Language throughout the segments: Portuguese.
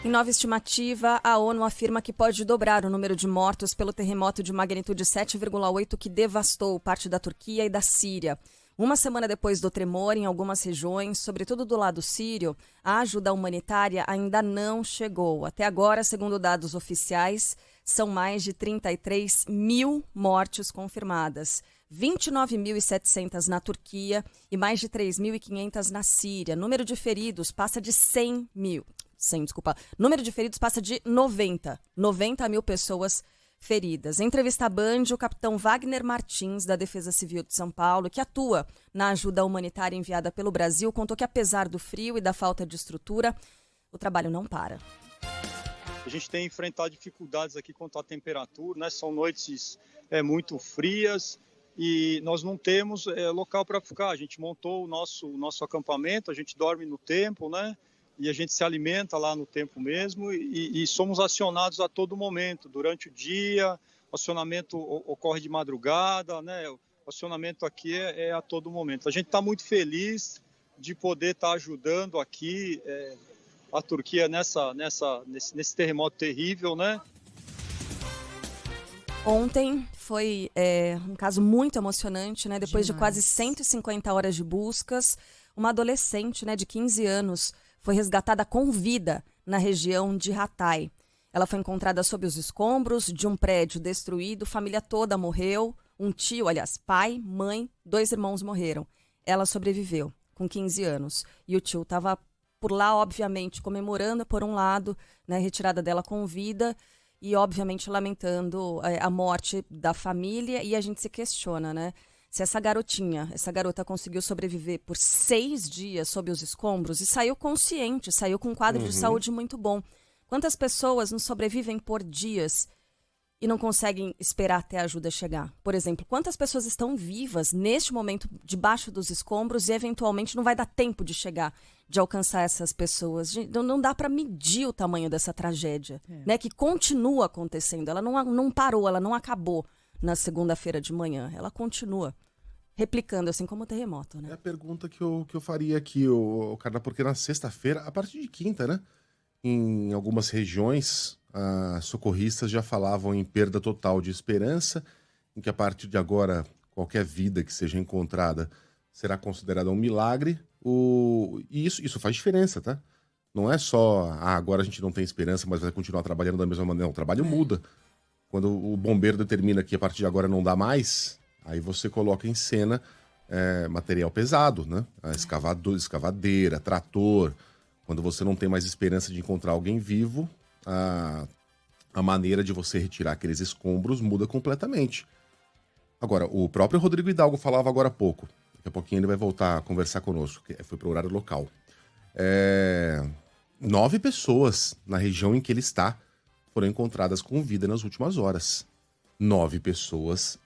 Em nova estimativa, a ONU afirma que pode dobrar o número de mortos pelo terremoto de magnitude 7,8 que devastou parte da Turquia e da Síria. Uma semana depois do tremor, em algumas regiões, sobretudo do lado sírio, a ajuda humanitária ainda não chegou. Até agora, segundo dados oficiais, são mais de 33 mil mortes confirmadas. 29.700 na Turquia e mais de 3.500 na Síria. Número de feridos passa de 100 mil. Número de feridos passa de 90 mil pessoas feridas. Em entrevista à Band, o capitão Wagner Martins, da Defesa Civil de São Paulo, que atua na ajuda humanitária enviada pelo Brasil, contou que apesar do frio e da falta de estrutura, o trabalho não para. A gente tem enfrentado dificuldades aqui quanto à temperatura, né? São noites muito frias e nós não temos local para ficar. A gente montou o nosso acampamento, a gente dorme no tempo, né? E a gente se alimenta lá no tempo mesmo e somos acionados a todo momento, durante o dia, o acionamento ocorre de madrugada, né? O acionamento aqui é a todo momento. A gente está muito feliz de poder estar ajudando aqui a Turquia nesse terremoto terrível, né? Ontem foi um caso muito emocionante, né? Depois de quase 150 horas de buscas, uma adolescente, né, de 15 anos foi resgatada com vida na região de Hatay. Ela foi encontrada sob os escombros de um prédio destruído, família toda morreu, um tio, aliás, pai, mãe, 2 irmãos morreram. Ela sobreviveu, com 15 anos. E o tio estava por lá, obviamente, comemorando, por um lado, né, a retirada dela com vida e, obviamente, lamentando a morte da família. E a gente se questiona, né? Se essa garota conseguiu sobreviver por 6 dias sob os escombros e saiu consciente, saiu com um quadro de saúde muito bom. Quantas pessoas não sobrevivem por dias e não conseguem esperar até a ajuda chegar? Por exemplo, quantas pessoas estão vivas neste momento debaixo dos escombros e eventualmente não vai dar tempo de chegar, de alcançar essas pessoas? Não dá para medir o tamanho dessa tragédia, né, que continua acontecendo. Ela não parou, ela não acabou na segunda-feira de manhã, ela continua replicando, assim como o terremoto, né? É a pergunta que eu faria aqui, o Carla, porque na sexta-feira, a partir de quinta, né? Em algumas regiões, socorristas já falavam em perda total de esperança, em que a partir de agora, qualquer vida que seja encontrada será considerada um milagre. E isso faz diferença, tá? Não é só, agora a gente não tem esperança, mas vai continuar trabalhando da mesma maneira. Não, o trabalho muda. Quando o bombeiro determina que a partir de agora não dá mais, aí você coloca em cena material pesado, né? Escavadeira, trator. Quando você não tem mais esperança de encontrar alguém vivo, a maneira de você retirar aqueles escombros muda completamente. Agora, o próprio Rodrigo Hidalgo falava agora há pouco. Daqui a pouquinho ele vai voltar a conversar conosco, que foi para o horário local. 9 pessoas na região em que ele está foram encontradas com vida nas últimas horas. 9 pessoas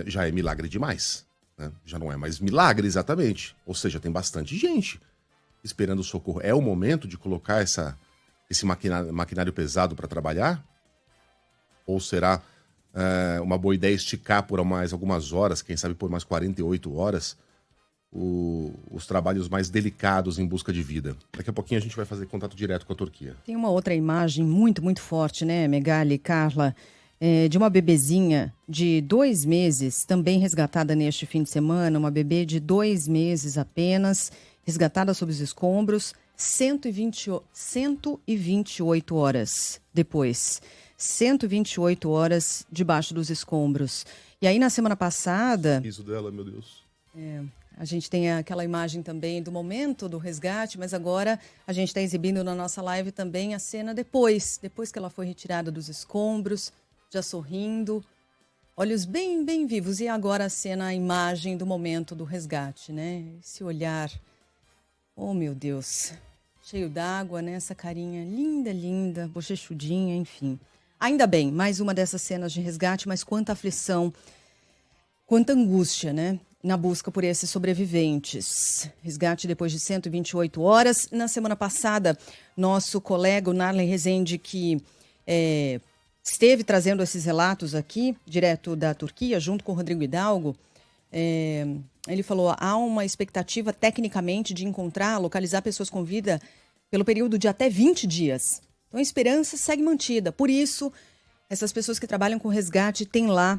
já é milagre demais, né? Já não é mais milagre exatamente. Ou seja, tem bastante gente esperando o socorro. É o momento de colocar esse maquinário pesado para trabalhar? Ou será uma boa ideia esticar por mais algumas horas, quem sabe por mais 48 horas, os trabalhos mais delicados em busca de vida? Daqui a pouquinho a gente vai fazer contato direto com a Turquia. Tem uma outra imagem muito, muito forte, né, Megali, Carla, de uma bebezinha de 2 meses, também resgatada neste fim de semana, uma bebê de 2 meses apenas, resgatada sob os escombros, 128 horas depois. 128 horas debaixo dos escombros. E aí, na semana passada... Isso dela, meu Deus. A gente tem aquela imagem também do momento do resgate, mas agora a gente está exibindo na nossa live também a cena depois que ela foi retirada dos escombros, já sorrindo, olhos bem, bem vivos. E agora a cena, a imagem do momento do resgate, né? Esse olhar, oh meu Deus, cheio d'água, né? Essa carinha linda, linda, bochechudinha, enfim. Ainda bem, mais uma dessas cenas de resgate, mas quanta aflição, quanta angústia, né? Na busca por esses sobreviventes. Resgate depois de 128 horas. Na semana passada, nosso colega, o Narlen Rezende, que esteve trazendo esses relatos aqui, direto da Turquia, junto com o Rodrigo Hidalgo, ele falou, há uma expectativa, tecnicamente, de encontrar, localizar pessoas com vida pelo período de até 20 dias. Então a esperança segue mantida. Por isso, essas pessoas que trabalham com resgate têm lá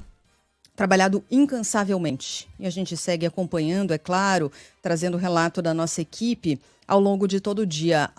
trabalhado incansavelmente. E a gente segue acompanhando, é claro, trazendo o relato da nossa equipe ao longo de todo o dia.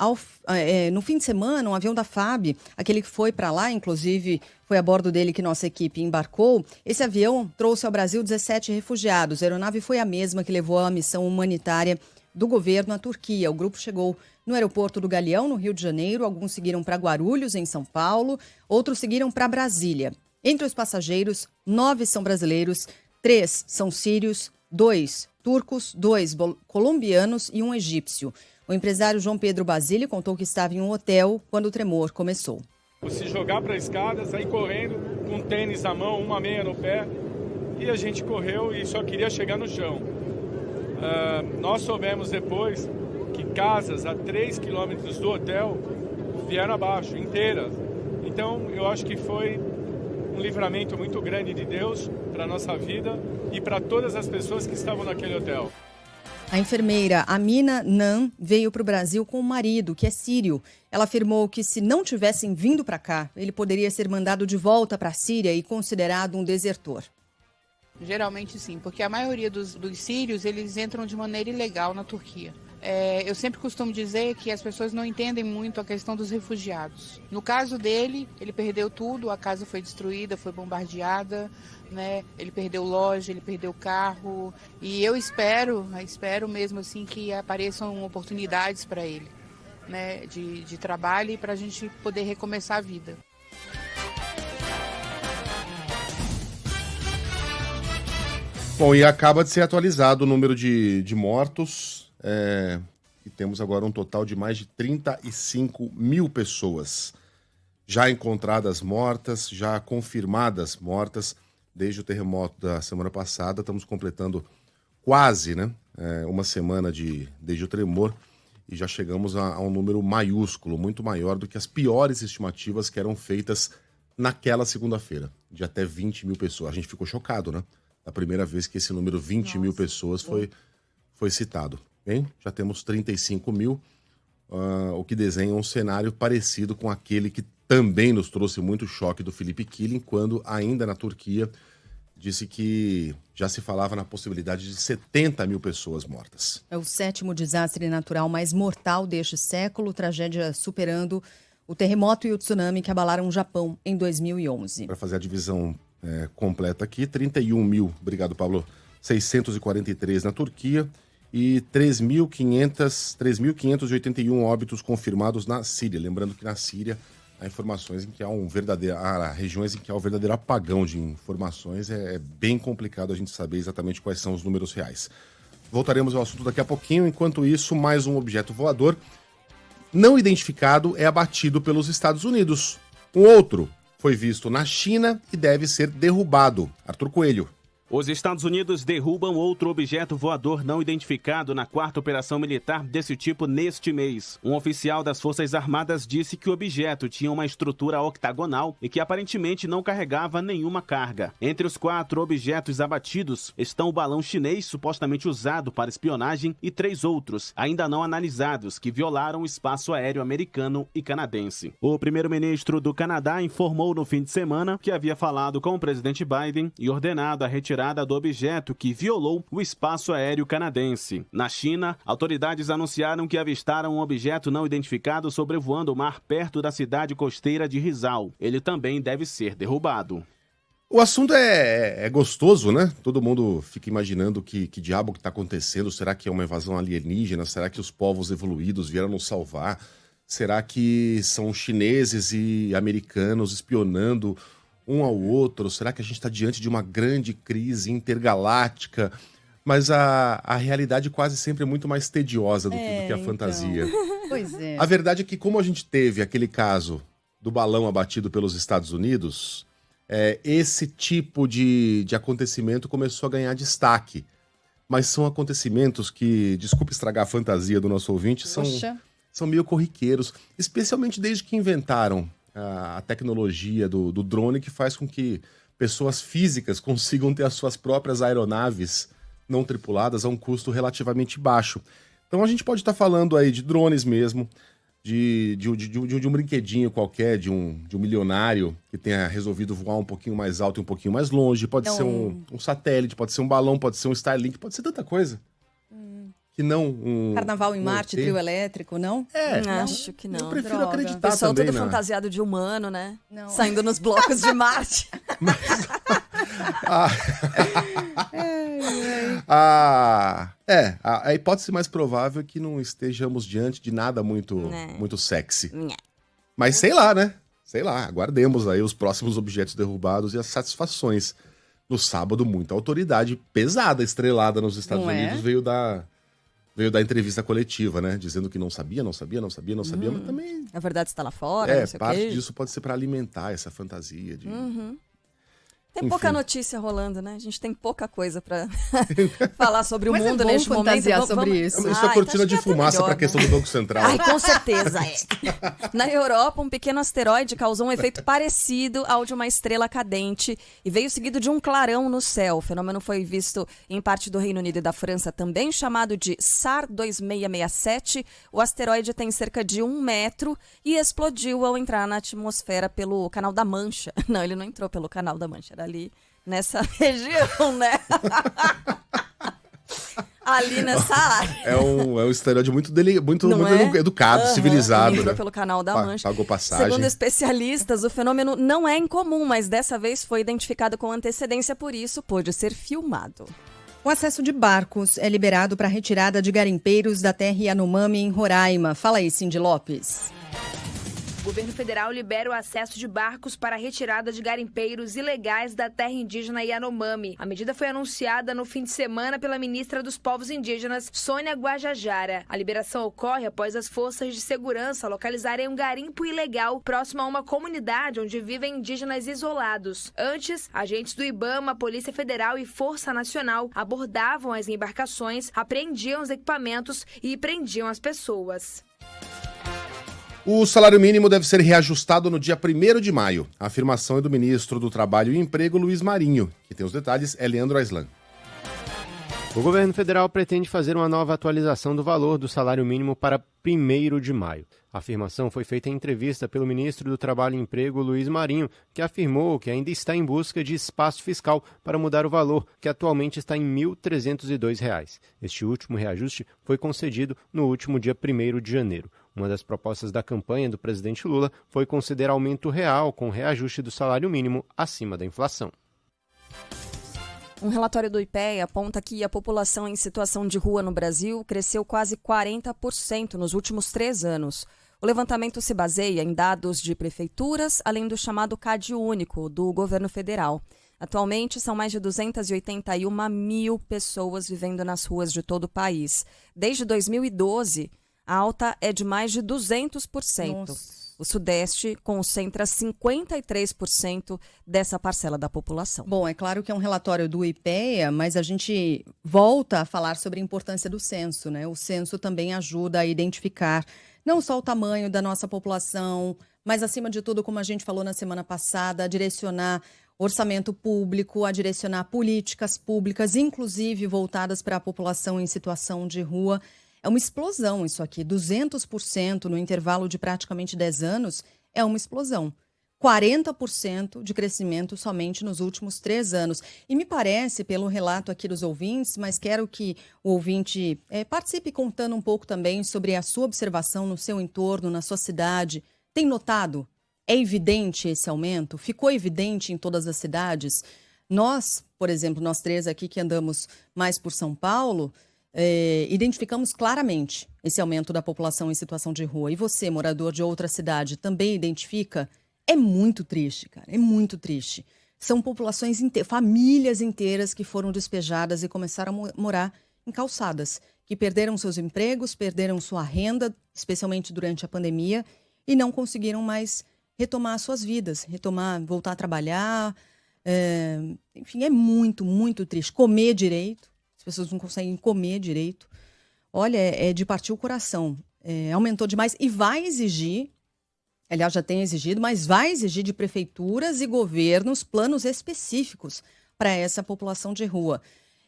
No fim de semana, um avião da FAB, aquele que foi para lá, inclusive foi a bordo dele que nossa equipe embarcou, esse avião trouxe ao Brasil 17 refugiados. A aeronave foi a mesma que levou a missão humanitária do governo à Turquia. O grupo chegou no aeroporto do Galeão, no Rio de Janeiro. Alguns seguiram para Guarulhos, em São Paulo. Outros seguiram para Brasília. Entre os passageiros, 9 são brasileiros, 3 são sírios, 2 turcos, 2 colombianos e um egípcio. O empresário João Pedro Basile contou que estava em um hotel quando o tremor começou. Se jogar para a escada, sair correndo com um tênis na mão, uma meia no pé, e a gente correu e só queria chegar no chão. Nós soubemos depois que casas a 3 quilômetros do hotel vieram abaixo, inteiras. Então eu acho que foi um livramento muito grande de Deus para a nossa vida e para todas as pessoas que estavam naquele hotel. A enfermeira Amina Nan veio para o Brasil com o marido, que é sírio. Ela afirmou que se não tivessem vindo para cá, ele poderia ser mandado de volta para a Síria e considerado um desertor. Geralmente sim, porque a maioria dos sírios, eles entram de maneira ilegal na Turquia. Eu sempre costumo dizer que as pessoas não entendem muito a questão dos refugiados. No caso dele, ele perdeu tudo, a casa foi destruída, foi bombardeada, né? Ele perdeu loja, ele perdeu carro. E eu espero mesmo assim que apareçam oportunidades para ele, né? De trabalho e para a gente poder recomeçar a vida. Bom, e acaba de ser atualizado o número de mortos. E temos agora um total de mais de 35 mil pessoas já encontradas mortas, já confirmadas mortas desde o terremoto da semana passada. Estamos completando quase, uma semana desde o tremor e já chegamos a um número maiúsculo, muito maior do que as piores estimativas que eram feitas naquela segunda-feira, de até 20 mil pessoas. A gente ficou chocado, né? A primeira vez que esse número 20 mil pessoas foi citado. Bem, já temos 35 mil, o que desenha um cenário parecido com aquele que também nos trouxe muito choque do Filipe Killing, quando, ainda na Turquia, disse que já se falava na possibilidade de 70 mil pessoas mortas. É o 7º desastre natural mais mortal deste século, tragédia superando o terremoto e o tsunami que abalaram o Japão em 2011. Para fazer a divisão completa aqui, 31 mil, obrigado Pablo, 643 na Turquia, e 3.581 óbitos confirmados na Síria. Lembrando que na Síria há informações em que há há regiões em que há um verdadeiro apagão de informações. É bem complicado a gente saber exatamente quais são os números reais. Voltaremos ao assunto daqui a pouquinho. Enquanto isso, mais um objeto voador não identificado é abatido pelos Estados Unidos. Um outro foi visto na China e deve ser derrubado. Arthur Coelho. Os Estados Unidos derrubam outro objeto voador não identificado na 4ª operação militar desse tipo neste mês. Um oficial das Forças Armadas disse que o objeto tinha uma estrutura octagonal e que aparentemente não carregava nenhuma carga. Entre os 4 objetos abatidos estão o balão chinês supostamente usado para espionagem e 3 outros, ainda não analisados, que violaram o espaço aéreo americano e canadense. O primeiro-ministro do Canadá informou no fim de semana que havia falado com o presidente Biden e ordenado a retirada do objeto que violou o espaço aéreo canadense. Na China, autoridades anunciaram que avistaram um objeto não identificado sobrevoando o mar perto da cidade costeira de Rizal. Ele também deve ser derrubado. O assunto é gostoso, né? Todo mundo fica imaginando que diabo que está acontecendo. Será que é uma invasão alienígena? Será que os povos evoluídos vieram nos salvar? Será que são chineses e americanos espionando um ao outro? Será que a gente está diante de uma grande crise intergaláctica? Mas a realidade quase sempre é muito mais tediosa do que a fantasia. Então. Pois é. A verdade é que, como a gente teve aquele caso do balão abatido pelos Estados Unidos, esse tipo de acontecimento começou a ganhar destaque. Mas são acontecimentos que, desculpe estragar a fantasia do nosso ouvinte, são meio corriqueiros, especialmente desde que inventaram a tecnologia do drone, que faz com que pessoas físicas consigam ter as suas próprias aeronaves não tripuladas a um custo relativamente baixo. Então a gente pode estar falando aí de drones mesmo, de um brinquedinho qualquer, de um milionário que tenha resolvido voar um pouquinho mais alto e um pouquinho mais longe. Pode ser um satélite, pode ser um balão, pode ser um Starlink, pode ser tanta coisa. Que não um... Carnaval em Marte, trio elétrico, não? Acho que não. Eu prefiro Droga. acreditar O pessoal também todo fantasiado de humano, né? Não. Saindo nos blocos de Marte. A hipótese mais provável é que não estejamos diante de nada muito sexy. Mas sei lá, né? Sei lá, aguardemos aí os próximos objetos derrubados e as satisfações. No sábado, muita autoridade pesada, estrelada nos Estados Unidos veio da entrevista coletiva, né? Dizendo que não sabia, mas também... A verdade está lá fora, não sei parte o quê. disso pode ser para alimentar essa fantasia de... Tem pouca notícia rolando, né? A gente tem pouca coisa pra falar sobre o Mas mundo é bom neste momento. fantasiar sobre isso. Isso é cortina de acho que fumaça melhor, para a questão do Banco Central. Ai, com certeza é. Na Europa, um pequeno asteroide causou um efeito parecido ao de uma estrela cadente e veio seguido de um clarão no céu. O fenômeno foi visto em parte do Reino Unido e da França também, chamado de SAR 2667. O asteroide tem cerca de 1 metro e explodiu ao entrar na atmosfera pelo Canal da Mancha. Não, ele não entrou pelo Canal da Mancha, era ali nessa região, né? Ali nessa área. É um estereótipo muito educado, Aham, civilizado, entrou né? pelo Canal da Mancha. Pagou passagem. Segundo especialistas, o fenômeno não é incomum, mas dessa vez foi identificado com antecedência, por isso pôde ser filmado. O acesso de barcos é liberado para retirada de garimpeiros da terra Yanomami, em Roraima. Fala aí, Cindy Lopes. O governo federal libera o acesso de barcos para a retirada de garimpeiros ilegais da terra indígena Yanomami. A medida foi anunciada no fim de semana pela ministra dos Povos Indígenas, Sônia Guajajara. A liberação ocorre após as forças de segurança localizarem um garimpo ilegal próximo a uma comunidade onde vivem indígenas isolados. Antes, agentes do IBAMA, Polícia Federal e Força Nacional abordavam as embarcações, apreendiam os equipamentos e prendiam as pessoas. O salário mínimo deve ser reajustado no dia 1º de maio. A afirmação é do ministro do Trabalho e Emprego, Luiz Marinho. Quem tem os detalhes é Leandro Aislan. O governo federal pretende fazer uma nova atualização do valor do salário mínimo para 1º de maio. A afirmação foi feita em entrevista pelo ministro do Trabalho e Emprego, Luiz Marinho, que afirmou que ainda está em busca de espaço fiscal para mudar o valor, que atualmente está em R$ 1.302. Este último reajuste foi concedido no último dia 1º de janeiro. Uma das propostas da campanha do presidente Lula foi conceder aumento real com reajuste do salário mínimo acima da inflação. Um relatório do IPEA aponta que a população em situação de rua no Brasil cresceu quase 40% nos últimos 3 anos. O levantamento se baseia em dados de prefeituras, além do chamado CAD único do governo federal. Atualmente, são mais de 281 mil pessoas vivendo nas ruas de todo o país. Desde 2012, a alta é de mais de 200%. Nossa. O Sudeste concentra 53% dessa parcela da população. Bom, é claro que é um relatório do IPEA, mas a gente volta a falar sobre a importância do censo, né? O censo também ajuda a identificar não só o tamanho da nossa população, mas, acima de tudo, como a gente falou na semana passada, a direcionar orçamento público, a direcionar políticas públicas, inclusive voltadas para a população em situação de rua. É uma explosão isso aqui, 200% no intervalo de praticamente 10 anos é uma explosão. 40% de crescimento somente nos últimos 3 anos. E me parece, pelo relato aqui dos ouvintes, mas quero que o ouvinte participe contando um pouco também sobre a sua observação no seu entorno, na sua cidade. Tem notado? É evidente esse aumento? Ficou evidente em todas as cidades? Nós, por exemplo, nós 3 aqui que andamos mais por São Paulo, identificamos claramente esse aumento da população em situação de rua. E você, morador de outra cidade, também identifica? É muito triste, cara, é muito triste. São populações famílias inteiras que foram despejadas e começaram a morar em calçadas, que perderam seus empregos, perderam sua renda, especialmente durante a pandemia, e não conseguiram mais retomar suas vidas, voltar a trabalhar. Enfim, é muito, muito triste. Comer direito, as pessoas não conseguem comer direito. Olha, é de partir o coração. Aumentou demais e vai exigir, aliás, já tem exigido, mas vai exigir de prefeituras e governos planos específicos para essa população de rua.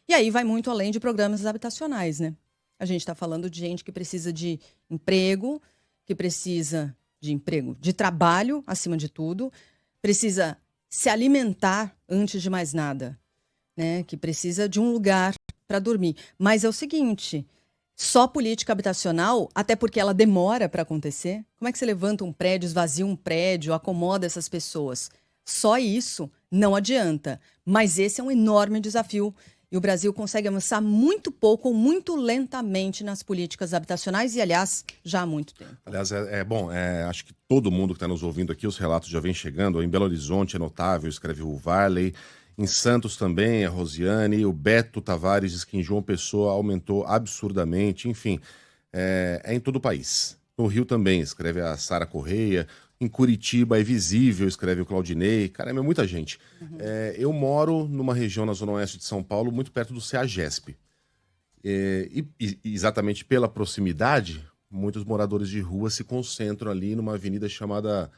E aí vai muito além de programas habitacionais, né? A gente está falando de gente que precisa de emprego, que precisa de emprego, de trabalho, acima de tudo, precisa se alimentar antes de mais nada, né? Que precisa de um lugar para dormir. Mas é o seguinte, só política habitacional, até porque ela demora para acontecer. Como é que você levanta um prédio, esvazia um prédio, acomoda essas pessoas? Só isso não adianta. Mas esse é um enorme desafio. E o Brasil consegue avançar muito pouco ou muito lentamente nas políticas habitacionais e, aliás, já há muito tempo. Aliás, acho que todo mundo que está nos ouvindo aqui, os relatos já vêm chegando. Em Belo Horizonte é notável, escreve o Varley. Em Santos também, a Rosiane. O Beto Tavares diz que em João Pessoa aumentou absurdamente. Enfim, é em todo o país. No Rio também, escreve a Sara Correia. Em Curitiba é visível, escreve o Claudinei. Caramba, é muita gente. Eu moro numa região na zona oeste de São Paulo, muito perto do CEAGESP. E exatamente pela proximidade, muitos moradores de rua se concentram ali numa avenida chamada...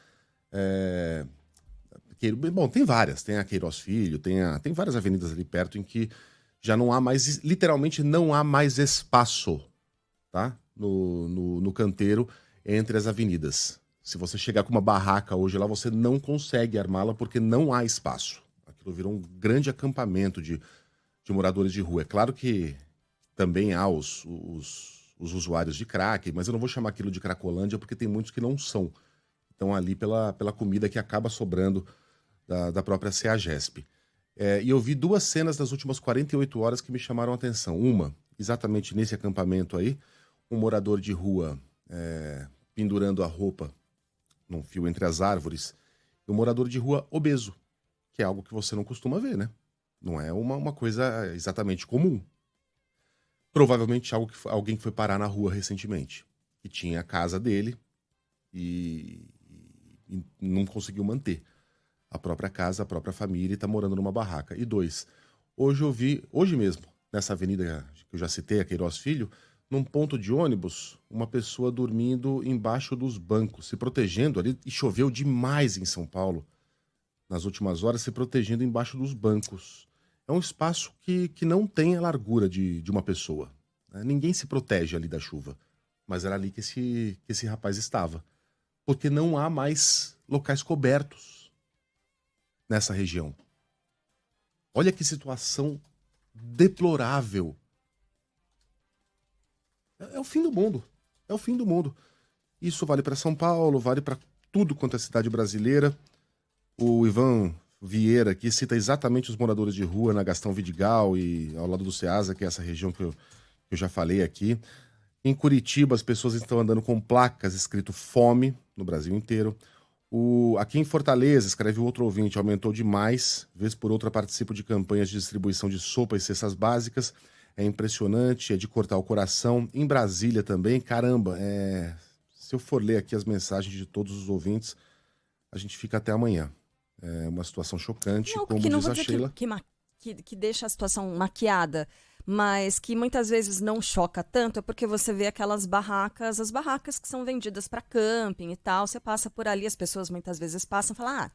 Bom, tem várias. Tem a Queiroz Filho, tem várias avenidas ali perto em que já não há mais... Literalmente não há mais espaço, tá? No canteiro entre as avenidas. Se você chegar com uma barraca hoje lá, você não consegue armá-la porque não há espaço. Aquilo virou um grande acampamento de moradores de rua. É claro que também há os usuários de crack, mas eu não vou chamar aquilo de cracolândia porque tem muitos que não são. Estão ali pela comida que acaba sobrando da própria CEAGESP. E eu vi duas cenas das últimas 48 horas que me chamaram a atenção. Uma, exatamente nesse acampamento aí, um morador de rua pendurando a roupa num fio entre as árvores, e um morador de rua obeso, que é algo que você não costuma ver, né? Não é uma coisa exatamente comum. Provavelmente alguém que foi parar na rua recentemente, que tinha a casa dele e não conseguiu manter a própria casa, a própria família, e está morando numa barraca. E dois, hoje mesmo, nessa avenida que eu já citei, a Queiroz Filho, num ponto de ônibus, uma pessoa dormindo embaixo dos bancos, se protegendo ali, e choveu demais em São Paulo, nas últimas horas, se protegendo embaixo dos bancos. É um espaço que não tem a largura de uma pessoa, né? Ninguém se protege ali da chuva, mas era ali que esse rapaz estava, porque não há mais locais cobertos nessa região. Olha que situação deplorável. É o fim do mundo. É o fim do mundo. Isso vale para São Paulo, vale para tudo quanto é cidade brasileira. O Ivan Vieira aqui cita exatamente os moradores de rua na Gastão Vidigal e ao lado do Ceasa, que é essa região que eu já falei aqui. Em Curitiba, as pessoas estão andando com placas escrito fome no Brasil inteiro. Aqui em Fortaleza, escreve o outro ouvinte, aumentou demais. Vez por outra, participo de campanhas de distribuição de sopa e cestas básicas. É impressionante, é de cortar o coração. Em Brasília também, caramba, se eu for ler aqui as mensagens de todos os ouvintes, a gente fica até amanhã. É uma situação chocante, não, como que não diz vou a dizer Sheila. que deixa a situação maquiada, mas que muitas vezes não choca tanto, é porque você vê aquelas barracas, as barracas que são vendidas para camping e tal, você passa por ali, as pessoas muitas vezes passam e falam,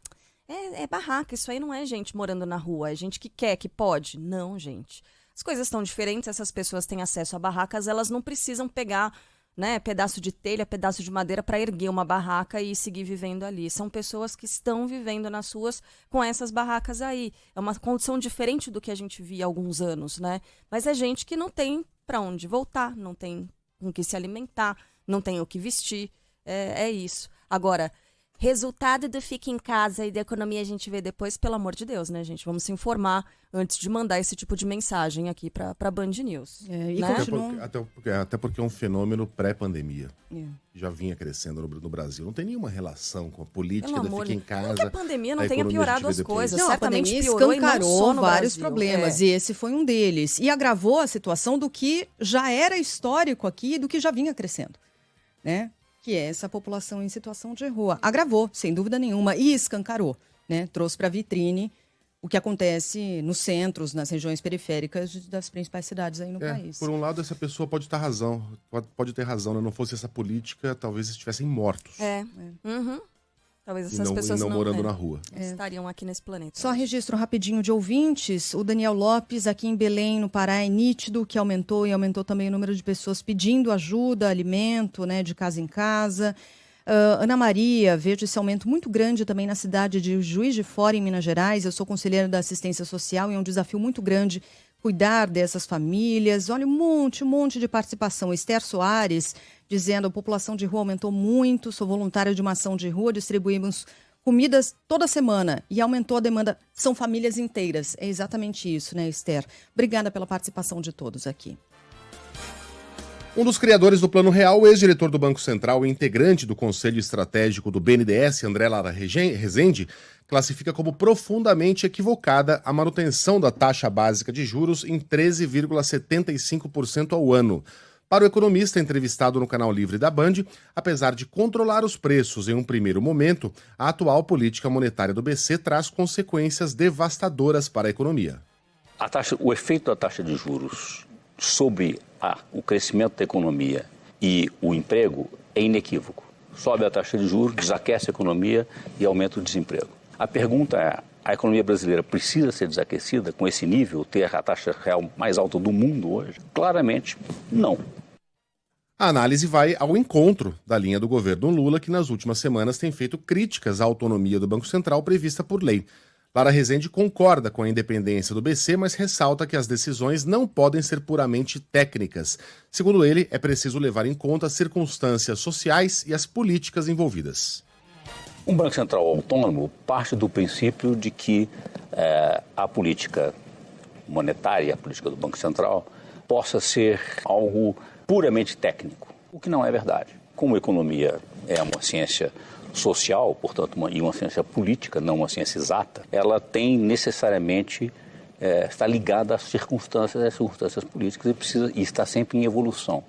é barraca, isso aí não é gente morando na rua, é gente que quer, que pode. Não, gente. As coisas estão diferentes, essas pessoas têm acesso a barracas, elas não precisam pegar, né, pedaço de telha, pedaço de madeira para erguer uma barraca e seguir vivendo ali. São pessoas que estão vivendo nas ruas com essas barracas aí. É uma condição diferente do que a gente via há alguns anos, né? Mas é gente que não tem para onde voltar, não tem com o que se alimentar, não tem o que vestir. É isso. Agora, resultado do fica em casa e da economia a gente vê depois, pelo amor de Deus, né, gente? Vamos se informar antes de mandar esse tipo de mensagem aqui para Band News. E né? Até porque é um fenômeno pré-pandemia. Já vinha crescendo no Brasil. Não tem nenhuma relação com a política da fica em casa. Não que a pandemia não tenha piorado as coisas. Não, certamente a pandemia piorou escancarou vários Brasil. problemas. E esse foi um deles. E agravou a situação do que já era histórico aqui e do que já vinha crescendo, né? Que é essa população em situação de rua. Agravou, sem dúvida nenhuma, e escancarou, né? Trouxe para a vitrine o que acontece nos centros, nas regiões periféricas das principais cidades aí no país. Por um lado, essa pessoa pode ter razão, né? Não fosse essa política, talvez estivessem mortos. Uhum. Talvez e essas pessoas não morando na rua. estariam aqui nesse planeta. Só registro rapidinho de ouvintes. O Daniel Lopes, aqui em Belém, no Pará, é nítido que aumentou também o número de pessoas pedindo ajuda, alimento, né, de casa em casa. Ana Maria, vejo esse aumento muito grande também na cidade de Juiz de Fora, em Minas Gerais. Eu sou conselheira da assistência social e é um desafio muito grande cuidar dessas famílias. Olha, um monte de participação. Esther Soares dizendo: a população de rua aumentou muito, sou voluntária de uma ação de rua, distribuímos comidas toda semana e aumentou a demanda. São famílias inteiras. É exatamente isso, né, Esther? Obrigada pela participação de todos aqui. Um dos criadores do Plano Real, o ex-diretor do Banco Central e integrante do Conselho Estratégico do BNDES, André Lara Rezende, classifica como profundamente equivocada a manutenção da taxa básica de juros em 13,75% ao ano. Para o economista entrevistado no Canal Livre da Band, apesar de controlar os preços em um primeiro momento, a atual política monetária do BC traz consequências devastadoras para a economia. O efeito da taxa de juros sobre o crescimento da economia e o emprego é inequívoco. Sobe a taxa de juros, desaquece a economia e aumenta o desemprego. A pergunta é: a economia brasileira precisa ser desaquecida com esse nível, ter a taxa real mais alta do mundo hoje? Claramente, não. A análise vai ao encontro da linha do governo Lula, que nas últimas semanas tem feito críticas à autonomia do Banco Central prevista por lei. Lara Rezende concorda com a independência do BC, mas ressalta que as decisões não podem ser puramente técnicas. Segundo ele, é preciso levar em conta as circunstâncias sociais e as políticas envolvidas. Um Banco Central autônomo parte do princípio de que a política monetária, a política do Banco Central, possa ser algo puramente técnico, o que não é verdade. Como a economia é uma ciência social, portanto, uma ciência política, não uma ciência exata, ela tem necessariamente, está ligada às circunstâncias políticas e está sempre em evolução.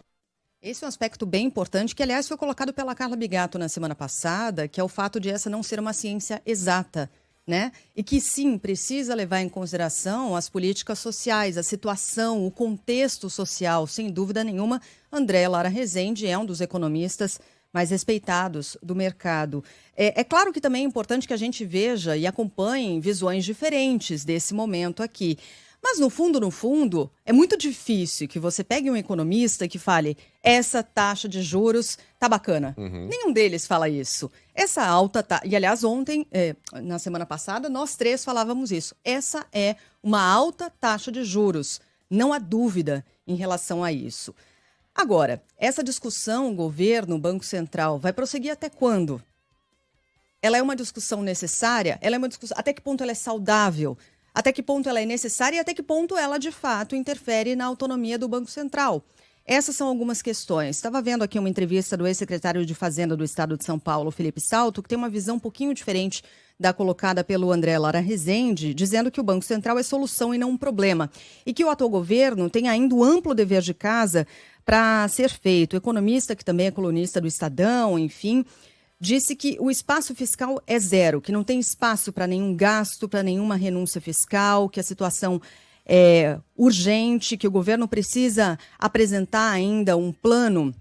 Esse é um aspecto bem importante, que aliás foi colocado pela Carla Bigato na semana passada, que é o fato de essa não ser uma ciência exata, né? E que sim, precisa levar em consideração as políticas sociais, a situação, o contexto social, sem dúvida nenhuma. André Lara Rezende é um dos economistas mais respeitados do mercado. É claro que também é importante que a gente veja e acompanhe visões diferentes desse momento aqui. Mas, no fundo, é muito difícil que você pegue um economista que fale: essa taxa de juros tá bacana. Nenhum deles fala isso. Essa alta taxa... E, aliás, ontem, na semana passada, nós três falávamos isso. Essa é uma alta taxa de juros. Não há dúvida em relação a isso. Agora, essa discussão, governo, Banco Central, vai prosseguir até quando? Ela é uma discussão necessária? Ela é uma discussão... Até que ponto ela é saudável? Até que ponto ela é necessária e até que ponto ela, de fato, interfere na autonomia do Banco Central? Essas são algumas questões. Estava vendo aqui uma entrevista do ex-secretário de Fazenda do Estado de São Paulo, Felipe Salto, que tem uma visão um pouquinho diferente da colocada pelo André Lara Rezende, dizendo que o Banco Central é solução e não um problema. E que o atual governo tem ainda um amplo dever de casa para ser feito. O economista, que também é colunista do Estadão, enfim, disse que o espaço fiscal é zero, que não tem espaço para nenhum gasto, para nenhuma renúncia fiscal, que a situação é urgente, que o governo precisa apresentar ainda um plano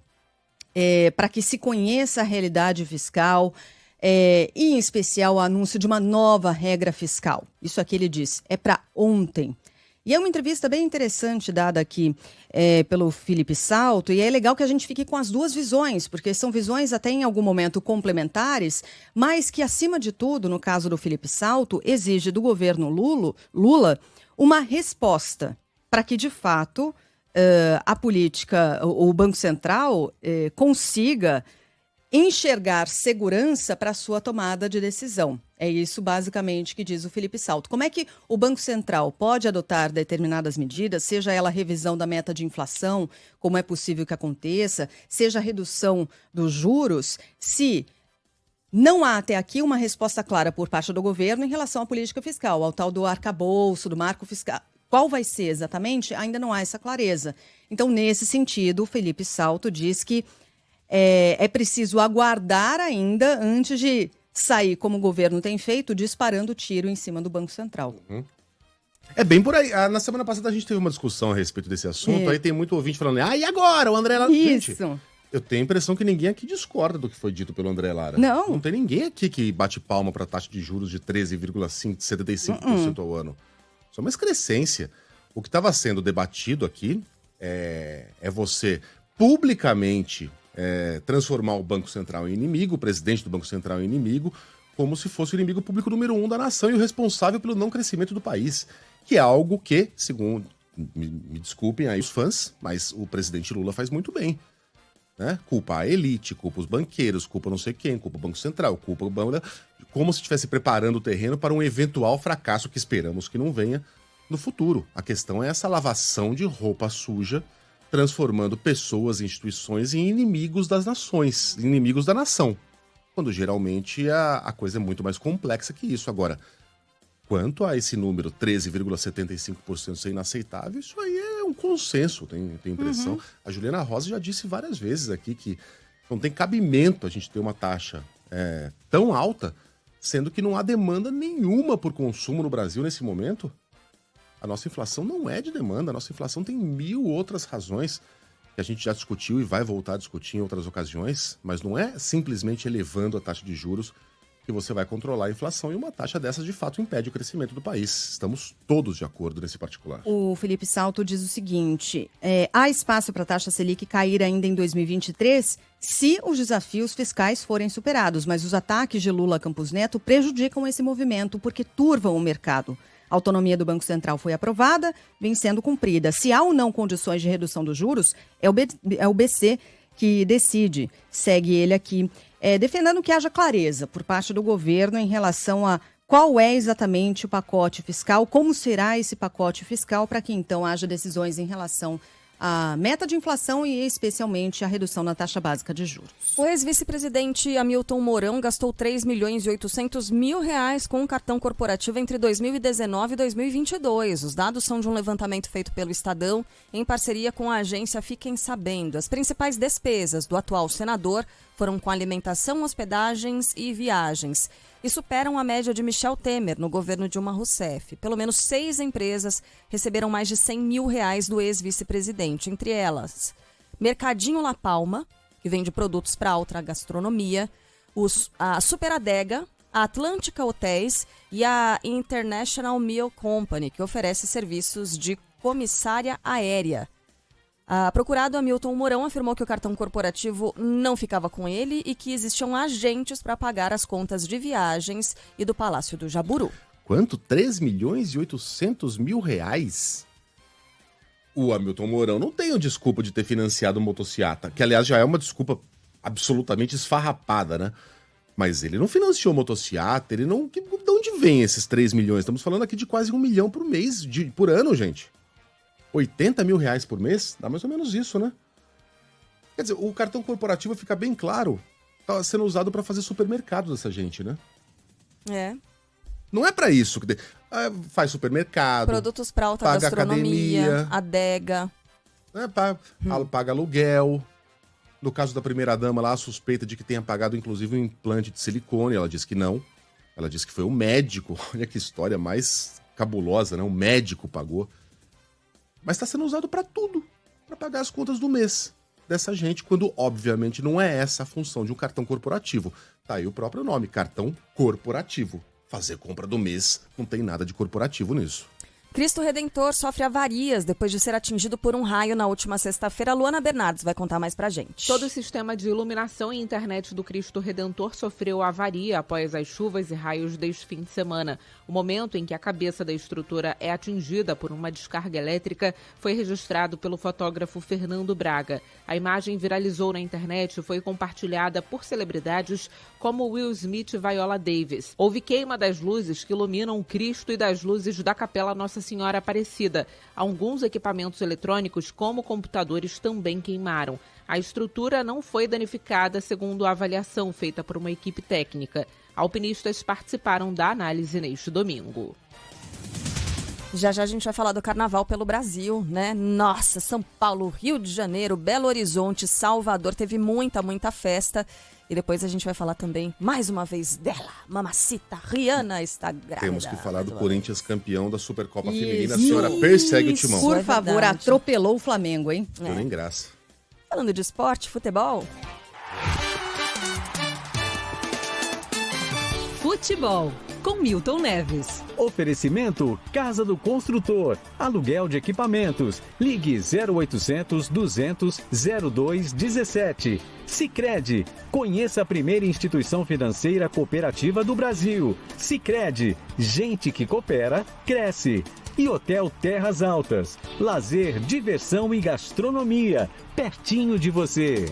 para que se conheça a realidade fiscal, e, em especial, o anúncio de uma nova regra fiscal. Isso aqui ele diz, é para ontem. E é uma entrevista bem interessante dada aqui pelo Felipe Salto, e é legal que a gente fique com as duas visões, porque são visões até em algum momento complementares, mas que, acima de tudo, no caso do Felipe Salto, exige do governo Lula uma resposta para que, de fato, a política, o Banco Central consiga enxergar segurança para a sua tomada de decisão. É isso, basicamente, que diz o Felipe Salto. Como é que o Banco Central pode adotar determinadas medidas, seja ela a revisão da meta de inflação, como é possível que aconteça, seja a redução dos juros, se não há até aqui uma resposta clara por parte do governo em relação à política fiscal, ao tal do arcabouço, do marco fiscal. Qual vai ser exatamente? Ainda não há essa clareza. Então, nesse sentido, o Felipe Salto diz que é preciso aguardar ainda antes de sair, como o governo tem feito, disparando tiro em cima do Banco Central. É bem por aí. Na semana passada a gente teve uma discussão a respeito desse assunto, aí tem muito ouvinte falando, e agora? O André... Isso. Gente, Eu tenho a impressão que ninguém aqui discorda do que foi dito pelo André Lara. Não tem ninguém aqui que bate palma para a taxa de juros de 13,75% ao ano. Isso é uma excrescência. O que estava sendo debatido aqui é você publicamente transformar o Banco Central em inimigo, o presidente do Banco Central em inimigo, como se fosse o inimigo público número 1 da nação e o responsável pelo não crescimento do país. Que é algo que, segundo, me desculpem aí os fãs, mas o presidente Lula faz muito bem. Né? Culpa a elite, culpa os banqueiros, culpa não sei quem, culpa o Banco Central, culpa o banco, como se estivesse preparando o terreno para um eventual fracasso que esperamos que não venha no futuro. A questão é essa lavação de roupa suja, transformando pessoas e instituições em inimigos das nações, inimigos da nação. Quando geralmente a coisa é muito mais complexa que isso. Agora, quanto a esse número 13,75% ser inaceitável, isso aí é um consenso, tenho impressão. A Juliana Rosa já disse várias vezes aqui que não tem cabimento a gente ter uma taxa tão alta, sendo que não há demanda nenhuma por consumo no Brasil nesse momento. A nossa inflação não é de demanda, a nossa inflação tem 1000 outras razões que a gente já discutiu e vai voltar a discutir em outras ocasiões, mas não é simplesmente elevando a taxa de juros que você vai controlar a inflação, e uma taxa dessas, de fato, impede o crescimento do país. Estamos todos de acordo nesse particular. O Felipe Salto diz o seguinte, há espaço para a taxa Selic cair ainda em 2023 se os desafios fiscais forem superados, mas os ataques de Lula a Campos Neto prejudicam esse movimento porque turvam o mercado. A autonomia do Banco Central foi aprovada, vem sendo cumprida. Se há ou não condições de redução dos juros, é o BC que decide. Segue ele aqui, defendendo que haja clareza por parte do governo em relação a qual é exatamente o pacote fiscal, como será esse pacote fiscal, para que então haja decisões em relação à meta de inflação e especialmente a redução na taxa básica de juros. O ex-vice-presidente Hamilton Mourão gastou 3.800.000 reais com um cartão corporativo entre 2019 e 2022. Os dados são de um levantamento feito pelo Estadão em parceria com a agência Fiquem Sabendo. As principais despesas do atual senador foram com alimentação, hospedagens e viagens e superam a média de Michel Temer no governo Dilma Rousseff. Pelo menos 6 empresas receberam mais de 100 mil reais do ex-vice-presidente, entre elas Mercadinho La Palma, que vende produtos para alta gastronomia, a Super Adega, a Atlântica Hotéis e a International Meal Company, que oferece serviços de comissária aérea. Procurado Hamilton Mourão afirmou que o cartão corporativo não ficava com ele e que existiam agentes para pagar as contas de viagens e do Palácio do Jaburu. Quanto? 3.800.000 reais? O Hamilton Mourão não tem a desculpa de ter financiado o motociata, que aliás já é uma desculpa absolutamente esfarrapada, né? Mas ele não financiou o motociata, ele não... De onde vem esses 3 milhões? Estamos falando aqui de quase 1 milhão por mês, por ano, gente. 80 mil reais por mês? Dá mais ou menos isso, né? Quer dizer, o cartão corporativo, fica bem claro, tá sendo usado para fazer supermercado dessa gente, né? Não é para isso. Faz supermercado. Produtos para alta gastronomia, adega. Paga aluguel. No caso da primeira-dama lá, a suspeita de que tenha pagado, inclusive, um implante de silicone. Ela disse que não. Ela disse que foi o médico. Olha que história mais cabulosa, né? O médico pagou. Mas está sendo usado para tudo, para pagar as contas do mês dessa gente, quando obviamente não é essa a função de um cartão corporativo. Tá aí o próprio nome, cartão corporativo. Fazer compra do mês, não tem nada de corporativo nisso. Cristo Redentor sofre avarias depois de ser atingido por um raio na última sexta-feira. Luana Bernardes vai contar mais pra gente. Todo o sistema de iluminação e internet do Cristo Redentor sofreu avaria após as chuvas e raios deste fim de semana. O momento em que a cabeça da estrutura é atingida por uma descarga elétrica foi registrado pelo fotógrafo Fernando Braga. A imagem viralizou na internet e foi compartilhada por celebridades como Will Smith e Viola Davis. Houve queima das luzes que iluminam o Cristo e das luzes da Capela Nossa Senhora Aparecida. Alguns equipamentos eletrônicos, como computadores, também queimaram. A estrutura não foi danificada, segundo a avaliação feita por uma equipe técnica. Alpinistas participaram da análise neste domingo. Já a gente vai falar do Carnaval pelo Brasil, né? Nossa, São Paulo, Rio de Janeiro, Belo Horizonte, Salvador, teve muita festa. E depois a gente vai falar também, mais uma vez, dela, Mamacita, Rihanna está grávida. Temos que falar do Corinthians campeão da Supercopa Feminina. A senhora persegue o timão. Por favor, atropelou o Flamengo, hein? Deu nem graça. Falando de esporte, futebol. Futebol, com Milton Neves. Oferecimento Casa do Construtor. Aluguel de equipamentos. Ligue 0800 200 0217. Sicredi. Conheça a primeira instituição financeira cooperativa do Brasil. Sicredi. Gente que coopera, cresce. E Hotel Terras Altas. Lazer, diversão e gastronomia. Pertinho de você.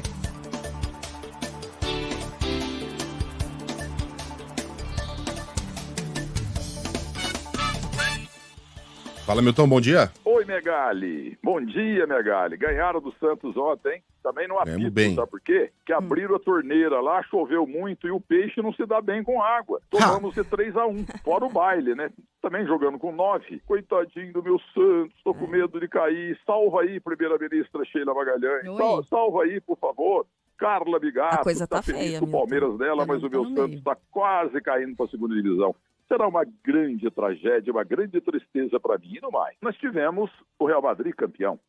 Fala, Milton, bom dia. Oi, Megali. Bom dia, Megali. Ganharam do Santos ontem, hein? Também não apito, sabe por quê? Que abriram a torneira lá, choveu muito e o peixe não se dá bem com água. Tomamos de 3-1, fora o baile, né? Também jogando com 9. Coitadinho do meu Santos, tô com medo de cair. Salva aí, primeira-ministra Sheila Magalhães. Salva aí, por favor. Carla Bigato, a coisa tá feliz feia, com o Palmeiras dela, mas o meu Santos está quase caindo para a segunda divisão. Será uma grande tragédia, uma grande tristeza para mim e no mais. Nós tivemos o Real Madrid campeão.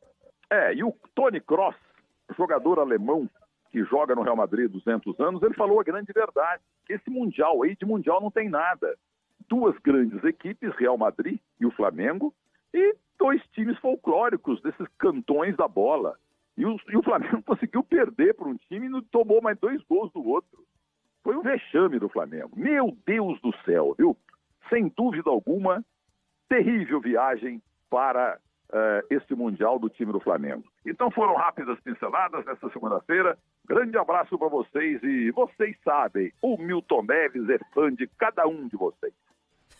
E o Toni Kroos, jogador alemão que joga no Real Madrid há 200 anos, ele falou a grande verdade, que esse Mundial aí, de Mundial não tem nada. 2 grandes equipes, Real Madrid e o Flamengo, e 2 times folclóricos desses cantões da bola. E o Flamengo conseguiu perder para um time e não tomou mais 2 gols do outro. Foi um vexame do Flamengo. Meu Deus do céu, viu? Sem dúvida alguma, terrível viagem para este Mundial do time do Flamengo. Então foram rápidas pinceladas nessa segunda-feira. Grande abraço para vocês e vocês sabem, o Milton Neves é fã de cada um de vocês.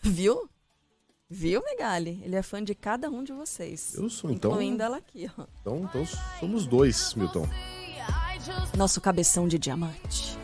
Viu? Viu, Megali? Ele é fã de cada um de vocês. Eu sou, então. Incluindo ela aqui, ó. Então somos 2, Milton. Nosso cabeção de diamante.